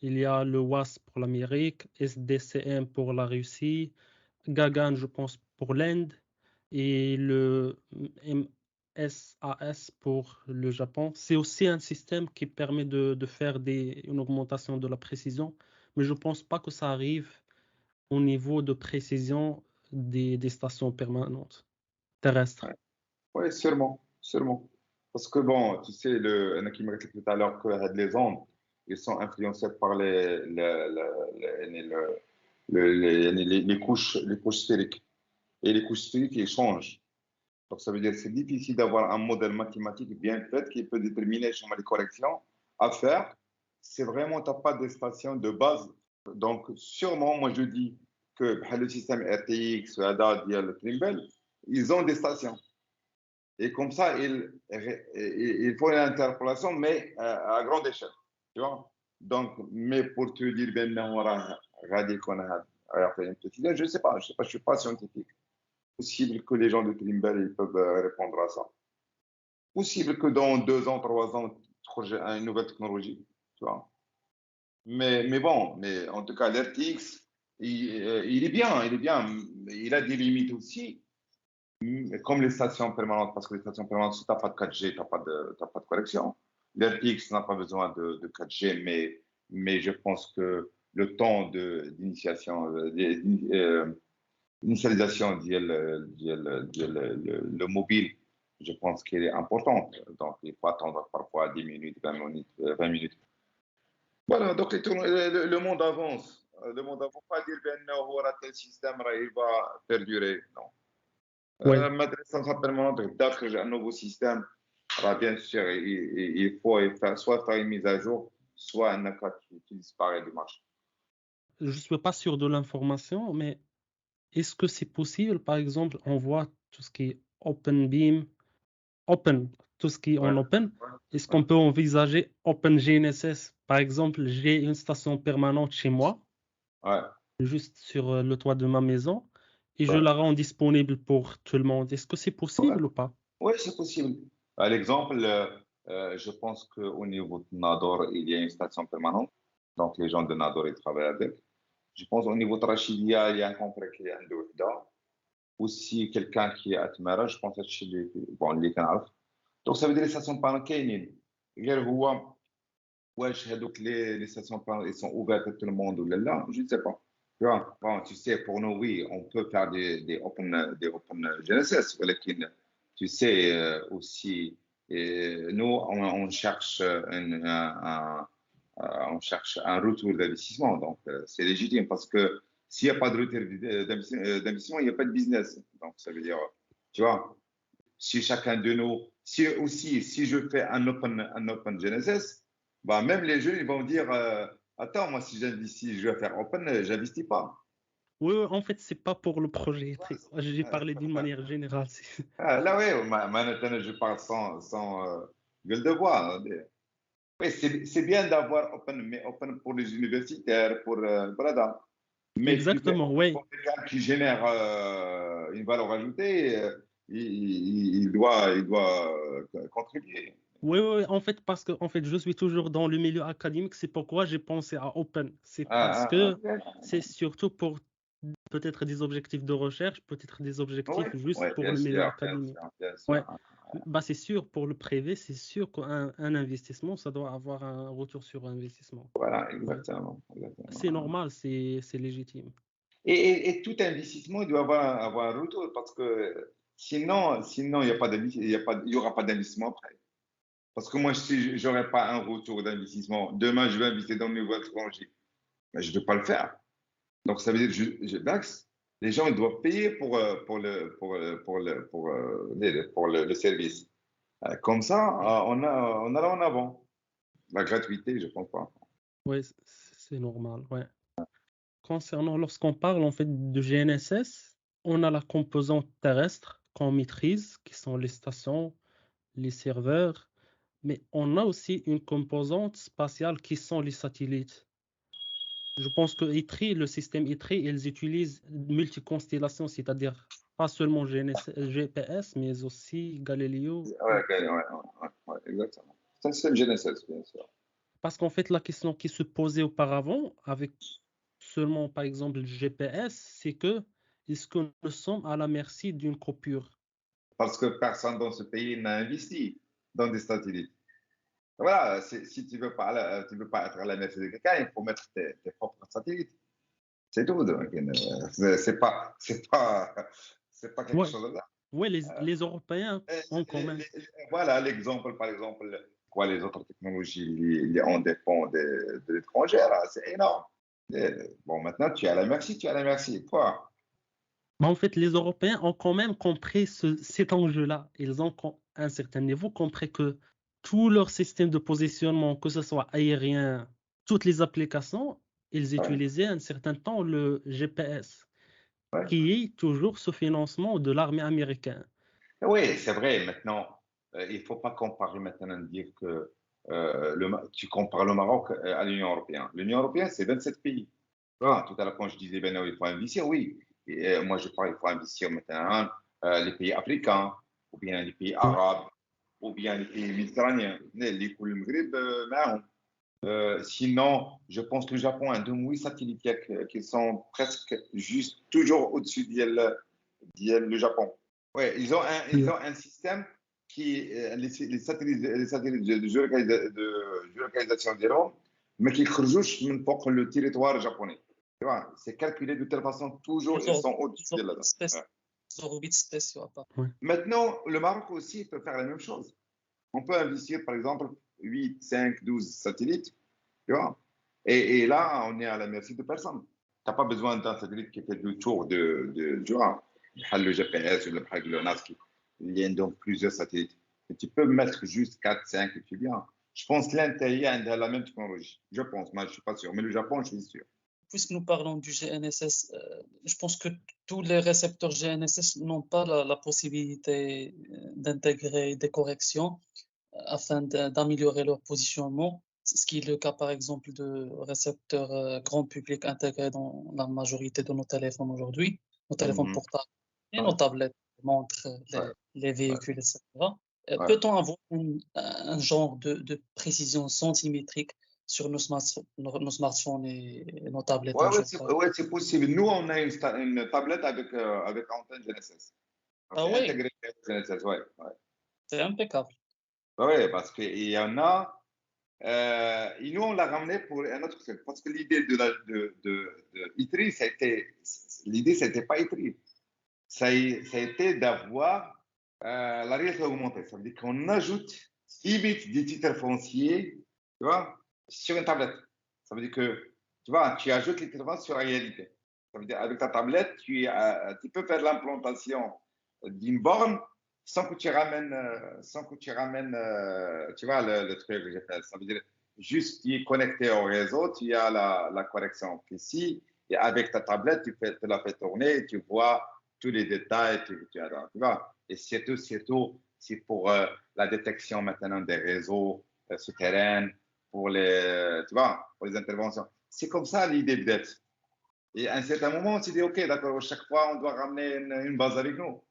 Il y a le WASP pour l'Amérique, SDCM pour la Russie, Gagan, je pense, pour l'Inde, et le MSAS pour le Japon. C'est aussi un système qui permet de faire une augmentation de la précision, mais je ne pense pas que ça arrive au niveau de précision des stations permanentes terrestres. Oui, sûrement, sûrement. Parce que bon, tu sais, on a qui me tout à l'heure que les ondes, ils sont influencés par les couches sphériques. Et les couches sphériques, ils changent. Donc, ça veut dire que c'est difficile d'avoir un modèle mathématique bien fait qui peut déterminer justement les corrections à faire. C'est vraiment, tu n'as pas de station de base. Donc, sûrement, moi, je dis que le système RTX ou ADA, le Trimble, ils ont des stations. Et comme ça, il faut une interpolation, mais à grande échelle. Tu vois? Donc, mais pour te dire, ben, je ne sais pas, je ne suis pas scientifique. Possible que les gens de Trimble ils peuvent répondre à ça. Possible que dans 2 ans, 3 ans, projet une nouvelle technologie. Tu vois? Mais bon, mais en tout cas, l'RTX, il est bien, il est bien. Il a des limites aussi. Comme les stations permanentes, parce que les stations permanentes, si tu n'as pas de 4G, tu n'as pas de correction. L'RTX n'a pas besoin de 4G, mais je pense que le temps d'initialisation le mobile, je pense qu'il est important. Donc, il faut attendre parfois 10 minutes, 20 minutes, 20 minutes. Voilà, donc le monde avance. Le monde avance. Il ne faut pas dire que tel système il va perdurer. Non. Ouais. المدرسة permanente تخرج un nouveau système. Alors, bien sûr, il faut soit faire une mise à jour, soit un cas qui disparaît du marché. Je ne suis pas sûr de l'information, mais est-ce que c'est possible, par exemple, on voit tout ce qui est open, tout ce qui est en open, est-ce qu'on peut envisager OpenGNSS? Par exemple, j'ai une station permanente chez moi, juste sur le toit de ma maison, et je la rends disponible pour tout le monde. Est-ce que c'est possible ou pas? Oui, c'est possible. À l'exemple, je pense qu'au niveau de Nador, il y a une station permanente. Donc, les gens de Nador, ils travaillent avec. Je pense au niveau de Rachidia, il y a un complexe qui est Ndouhda. Aussi, quelqu'un qui est à Tmara, je pense que bon, les canards. Donc, ça veut dire que les stations permanentes, les stations permanentes, ils sont ouvertes à tout le monde ou là, je ne sais pas. Tu vois, bon, tu sais, pour nous, oui, on peut faire des open GNSS, mais tu sais aussi, nous, on cherche on cherche un retour d'investissement. Donc, c'est légitime parce que s'il n'y a pas de retour d'investissement, il n'y a pas de business. Donc, ça veut dire, tu vois, si chacun de nous, si je fais un open GNSS, bah, même les jeunes, ils vont dire, attends, moi, si j'investis, je vais faire open, j'investis pas. Oui, en fait, c'est pas pour le projet. J'ai parlé d'une manière générale. Là, oui, maintenant, je parle sans gueule de bois. Oui, c'est bien d'avoir open, mais open pour les universitaires, pour voilà. Mais Exactement, oui. pour quelqu'un qui génère une valeur ajoutée, il doit contribuer. Oui, en fait, parce que fait, je suis toujours dans le milieu académique, c'est pourquoi j'ai pensé à Open. C'est parce que c'est surtout pour peut-être des objectifs de recherche, peut-être des objectifs juste pour le milieu académique. Bien sûr. Ouais. Bah, c'est sûr, pour le privé, c'est sûr qu'un investissement, ça doit avoir un retour sur investissement. Voilà, exactement. C'est normal, c'est légitime. Et tout investissement, il doit avoir un retour parce que sinon, il n'y aura pas d'investissement après. Parce que moi, si je n'aurai pas un retour d'investissement, demain, je vais investir dans une nouvelle technologie. Mais je ne peux pas le faire. Donc, ça veut dire que Dax, les gens ils doivent payer pour le service. Comme ça, on a en avant. La gratuité, je ne pense pas. Oui, c'est normal. Ouais. Concernant, lorsqu'on parle en fait de GNSS, on a la composante terrestre qu'on maîtrise, qui sont les stations, les serveurs, mais on a aussi une composante spatiale qui sont les satellites. Je pense que ITRI, le système ITRI, ils utilisent multiconstellation, c'est-à-dire pas seulement GPS, mais aussi Galileo. Ouais, exactement. Ça, c'est le GNSS, bien sûr. Parce qu'en fait, la question qui se posait auparavant, avec seulement par exemple le GPS, c'est que est-ce que nous sommes à la merci d'une coupure? Parce que personne dans ce pays n'a investi dans des satellites. Voilà, si tu veux pas, tu veux pas être à la merci de quelqu'un, il faut mettre tes propres satellites. C'est tout. Donc, c'est pas quelque Ouais, chose de ça. ouais, les Européens ont quand même. Voilà l'exemple, par exemple, quoi, les autres technologies, on dépend de l'étranger, c'est énorme. Bon, maintenant, tu es à la merci, quoi. Mais en fait, les Européens ont quand même compris cet enjeu-là. Ils ont, à un certain niveau, compris que tout leur système de positionnement, que ce soit aérien, toutes les applications, ils Ouais, utilisaient un certain temps le GPS, ouais. qui est toujours sous financement de l'armée américaine. Oui, c'est vrai. Maintenant, il ne faut pas comparer maintenant, dire que tu compares le Maroc à l'Union européenne. L'Union européenne, c'est 27 pays. Voilà, tout à l'heure, quand je disais, ben non, il faut investir, oui. Et, moi, je parle, il faut investir maintenant les pays africains, ou bien les pays Ouais. arabes, ou bien les pays méditerranéens. Les coups, le Maghreb, معهم. Sinon, je pense que le Japon a deux mouilles satellites qui sont presque juste toujours au-dessus du Japon. Ouais, ils ont un système qui, les satellites de géolocalisation zéro, mais qui خرجوش من فوق le territoire japonais. Tu vois, c'est calculé de telle façon, toujours, ils sont au-dessus de là. Ouais. Les orbites spéciaux, pas. Ouais. Maintenant, le Maroc aussi peut faire la même chose. On peut investir, par exemple, 8, 5, 12 satellites, tu vois. Et là, on est à la merci de personne. Tu n'as pas besoin d'un satellite qui fait le tour tu vois, le GPS ou le NAS, il y a donc plusieurs satellites. Et tu peux mettre juste 4, 5 et tu bien. Je pense que l'Inde a la même technologie. Je pense, moi je ne suis pas sûr. Mais le Japon, je suis sûr. Puisque nous parlons du GNSS, je pense que tous les récepteurs GNSS n'ont pas la possibilité d'intégrer des corrections afin d'améliorer leur positionnement. C'est ce qui est le cas, par exemple, de récepteurs grand public intégrés dans la majorité de nos téléphones aujourd'hui, nos téléphones portables et nos Ouais, tablettes, montres, ouais, les ouais, véhicules, etc. ouais. Peut-on avoir un genre de précision centimétrique sur nos smartphones et nos tablettes un jour, par exemple? Ouais, c'est possible. Nous, on a une tablette avec antenne GNSS. Ah Ok, oui, intégrée GNSS, ouais. Ouais. c'est impeccable. Ouais, parce qu'il y en a. Et nous, on l'a ramené pour un autre truc. Parce que l'idée de ITRI, l'idée, c'était pas ITRI. Ça a été d'avoir la réalité augmentée. Ça veut dire qu'on ajoute 6 bits des titres fonciers, tu vois, sur une tablette. Ça veut dire que, tu vois, tu ajoutes les titres fonciers sur la réalité. Ça veut dire avec ta tablette, tu peux faire l'implantation d'une borne sans que tu ramènes, tu vois, le truc que j'ai fait. Ça veut dire juste tu es connecté au réseau, tu as la correction ici, et avec ta tablette, tu la fais tourner, tu vois tous les détails, tu vois. Et surtout, c'est pour la détection maintenant des réseaux souterrains, tu vois, pour les interventions. C'est comme ça l'idée d'être. Et à un certain moment, on s'est dit, OK, d'accord, chaque fois, on doit ramener une base avec nous.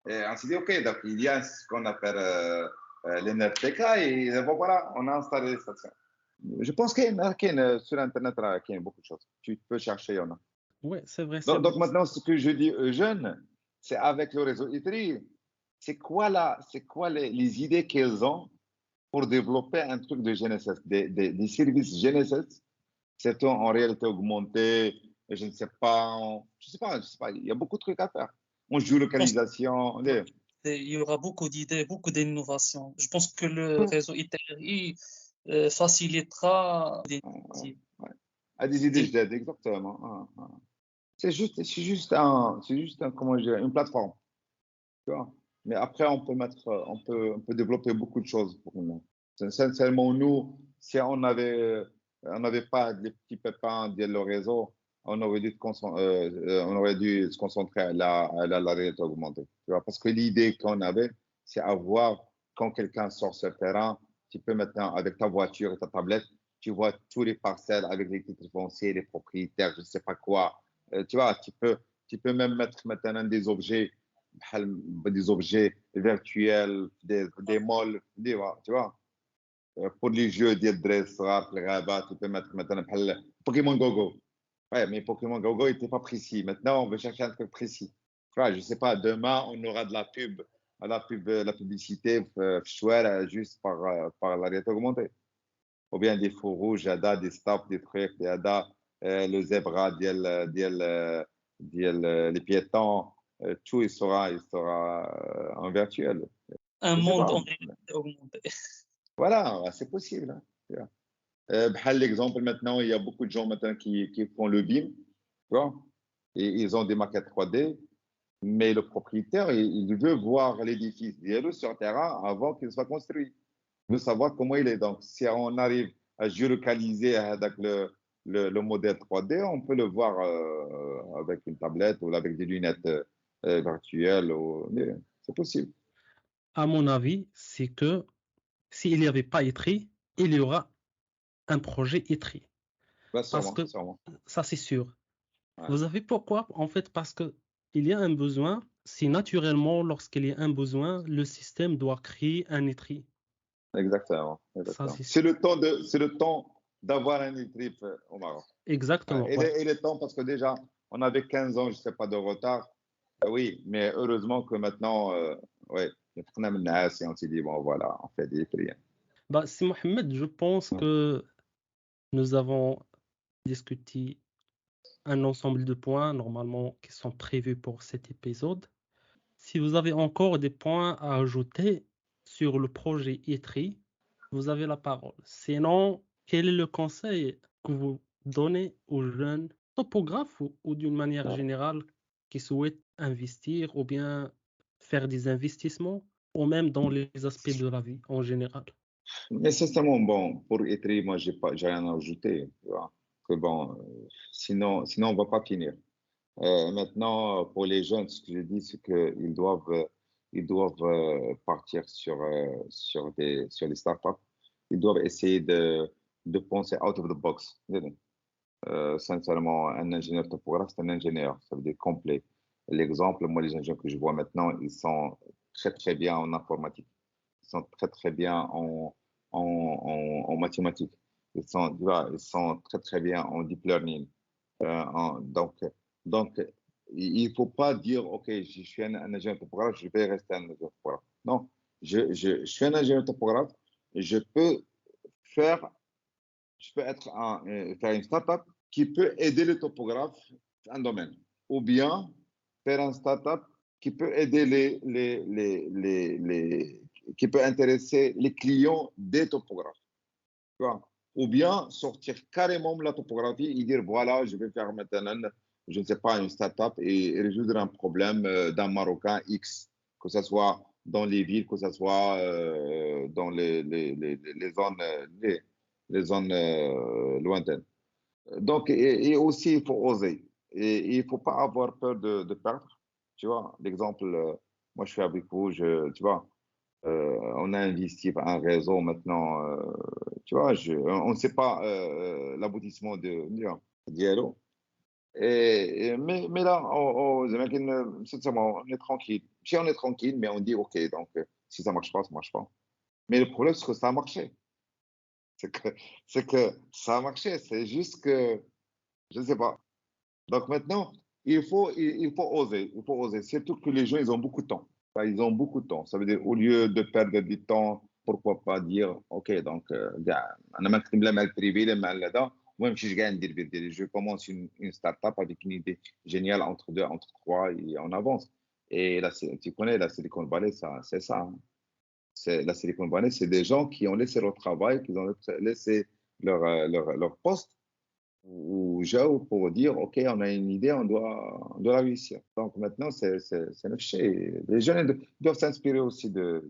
Et on s'est dit, OK, donc il y a ce qu'on appelle l'NFTK et voilà, on a installé les stations. Je pense qu'il y a sur Internet, il y a beaucoup de choses. Tu peux chercher, il y en a. Ouais, c'est vrai. Donc maintenant, ce que je dis aux jeunes, c'est avec le réseau ITRI, c'est quoi les idées qu'ils ont pour développer un truc de GNSS, des services GNSS, c'est en réalité augmentée, je ne sais pas, je sais pas, il y a beaucoup de trucs à faire. En géolocalisation, Il y aura beaucoup d'idées, beaucoup d'innovations. Je pense que le réseau ITRI facilitera des à des idées d'aide, exactement. C'est juste un, comment dire, une plateforme, tu vois. Mais après, on peut développer beaucoup de choses pour nous. Sincèrement, nous, si on n'avait pas les petits pépins de le réseau, on aurait dû se concentrer à la réalité augmentée, tu vois. Parce que l'idée qu'on avait, c'est avoir, quand quelqu'un sort sur le terrain, tu peux maintenant, avec ta voiture et ta tablette, tu vois tous les parcelles avec les titres fonciers, les propriétaires, je ne sais pas quoi. Tu vois, tu peux même mettre maintenant des objets virtuels, des malls, tu vois. Pour les jeux ديال الدراري الصغار في الغابه tu peux mettre مثلا بحال Pokémon Go. Ouais, mais Pokémon Go n'était pas précis. Maintenant, on veut chercher un truc précis. Tu vois, je sais pas, demain, on aura de la publicité juste par la réalité augmentée. Ou bien des feux rouges, des stops, des trucs, le zébra, les piétons, tout, il sera en virtuel. un Je sais monde pas. en réalité augmentée. Voilà, c'est possible. Hein, tu vois. L'exemple maintenant, il y a beaucoup de gens maintenant qui font le BIM, tu vois, et ils ont des maquettes 3D, mais le propriétaire, il veut voir l'édifice sur terrain avant qu'il soit construit. Il veut savoir comment il est. Donc, si on arrive à géolocaliser avec le modèle 3D, on peut le voir avec une tablette ou avec des lunettes virtuelles. C'est possible. À mon avis, c'est que s'il n'y avait pas ITRI, il y aura un projet ITRI. Bah, Parce que sûrement. ça, c'est sûr. Ouais. Vous savez pourquoi? En fait, parce que il y a un besoin. Si naturellement, lorsqu'il y a un besoin, le système doit créer un ITRI. Exactement. Ça, C'est le temps d'avoir un e-trip au Maroc. exactement. Et, Ouais. et le temps, parce que déjà, on avait 15 ans, je ne sais pas, de retard. Oui, mais heureusement que maintenant, ouais, on s'est dit, bon, voilà, on fait des prix. Bah, si Mohamed, je pense que nous avons discuté un ensemble de points normalement qui sont prévus pour cet épisode. Si vous avez encore des points à ajouter sur le projet ITRI, vous avez la parole. Sinon, quel est le conseil que vous donnez aux jeunes topographes ou d'une manière générale qui souhaitent investir ou bien faire des investissements ou même dans les aspects de la vie en général? Mais sincèrement, bon, pour Etri, moi, j'ai rien à ajouter. Tu vois, que bon, sinon, on ne va pas finir. Maintenant, pour les jeunes, ce que je dis, c'est ils doivent partir sur les startups. Ils doivent essayer de penser out of the box. Sincèrement, un ingénieur topographe, c'est un ingénieur, ça veut dire complet. L'exemple, moi, les ingénieurs que je vois maintenant, ils sont très, très bien en informatique. Ils sont très, très bien en mathématiques. Tu vois, ils sont très, très bien en deep learning. Donc, il ne faut pas dire, OK, je suis un ingénieur topographe, je vais rester un ingénieur topographe. Non, je suis un ingénieur topographe et faire, faire une startup qui peut aider le topographe dans un domaine. Ou bien faire une startup qui peut aider qui peut intéresser les clients des topographes. Tu vois? Ou bien sortir carrément de la topographie et dire voilà, je vais faire maintenant, je ne sais pas, une startup et résoudre un problème d'un Marocain X, que ce soit dans les villes, que ce soit dans les zones lointaines. Donc, et aussi, il faut oser. Et il ne faut pas avoir peur de perdre. Tu vois, l'exemple, moi, je suis avec vous, tu vois, on a investi un réseau maintenant, tu vois, on ne sait pas l'aboutissement de Diallo. Mais là, sincèrement, on est tranquille. Si on est tranquille, mais on dit, OK, donc si ça ne marche pas, ça ne marche pas. Mais le problème, c'est que ça a marché. C'est que, c'est que ça a marché. C'est juste que, je ne sais pas. Donc maintenant, il faut oser. Il faut oser. Surtout que les gens, ils ont beaucoup de temps. Enfin, ils ont beaucoup de temps. Ça veut dire, au lieu de perdre du temps, pourquoi pas dire, OK, donc, أنا ما نخدم لا مع البريفي لا مع هذا. Moi, je je commence une start-up avec une idée géniale entre deux, entre trois, et on avance. Et là, tu connais la Silicon Valley, ça, c'est ça. Hein. La Silicon Valley, c'est des gens qui ont laissé leur travail, qui ont laissé leur poste ou Jao pour dire, OK, on a une idée, on doit la réussir. Donc maintenant, c'est neuf chez. Les jeunes doivent s'inspirer aussi de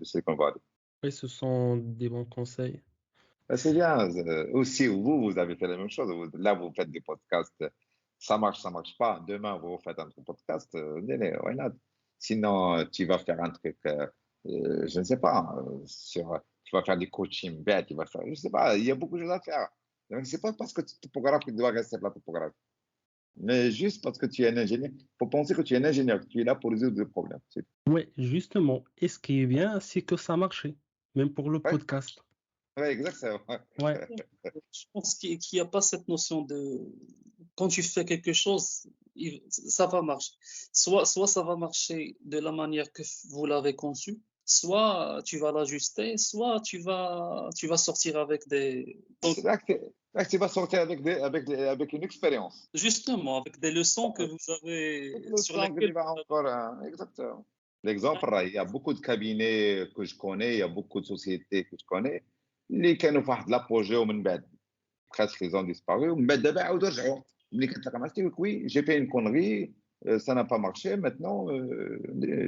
Silicon Valley. Oui, ce sont des bons conseils. Ben, c'est bien. Aussi, vous avez fait la même chose. Là, vous faites des podcasts. Ça marche pas. Demain, vous faites un podcast. Why not? Sinon, tu vas faire un truc, je ne sais pas, tu vas faire du coaching bête, tu vas faire, je ne sais pas, il y a beaucoup de choses à faire. Donc, c'est pas parce que tu es topographe que tu dois rester la topographe. Mais juste parce que tu es un ingénieur. Il faut penser que tu es un ingénieur, que tu es là pour résoudre des problèmes. Oui, justement. Et ce qui est bien, c'est que ça marchait, même pour le Ouais, podcast. ouais, exactement. Ouais, Je pense qu'il n'y a pas cette notion de quand tu fais quelque chose, ça va marcher. Soit ça va marcher de la manière que vous l'avez conçu, soit tu vas l'ajuster, soit tu vas sortir avec des. Donc, C'est là que tu vas sortir avec une expérience. justement, avec des leçons que vous avez Le sur sang que lesquelles tu vas encore, exactement. L'exemple, il y a beaucoup de cabinets que je connais, il y a beaucoup de sociétés que je connais, اللي كانوا في واحد l'apogée ومن بعد presque ils ont disparu ومن بعد دابا عاودوا رجعوا ملي كتلاقى مع تقول لك oui j'ai fait une connerie ça n'a pas marché maintenant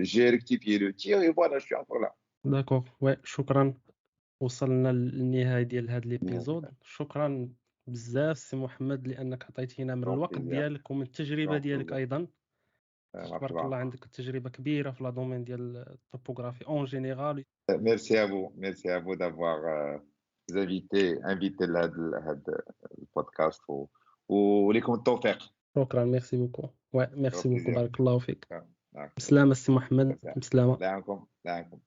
j'ai rectifié le tir et voilà je suis encore là. d'accord. Ouais, شكرا. وصلنا للنهاية ديال هذا الابيزود. شكرا بزاف سي محمد لأنك عطيتينا من الوقت ديالك ومن التجربة ديالك أيضا. تبارك الله عندك تجربة كبيرة في لا دومين ديال الطوبوغرافي اون جينيرال. Merci à vous d'avoir invité le podcast وليكم التوفيق. شكرا ميرسي بوكو. وي ميرسي بوكو plaisir. بارك الله فيك. D'accord. بسلامة سي محمد. بسلامة. لا عنكم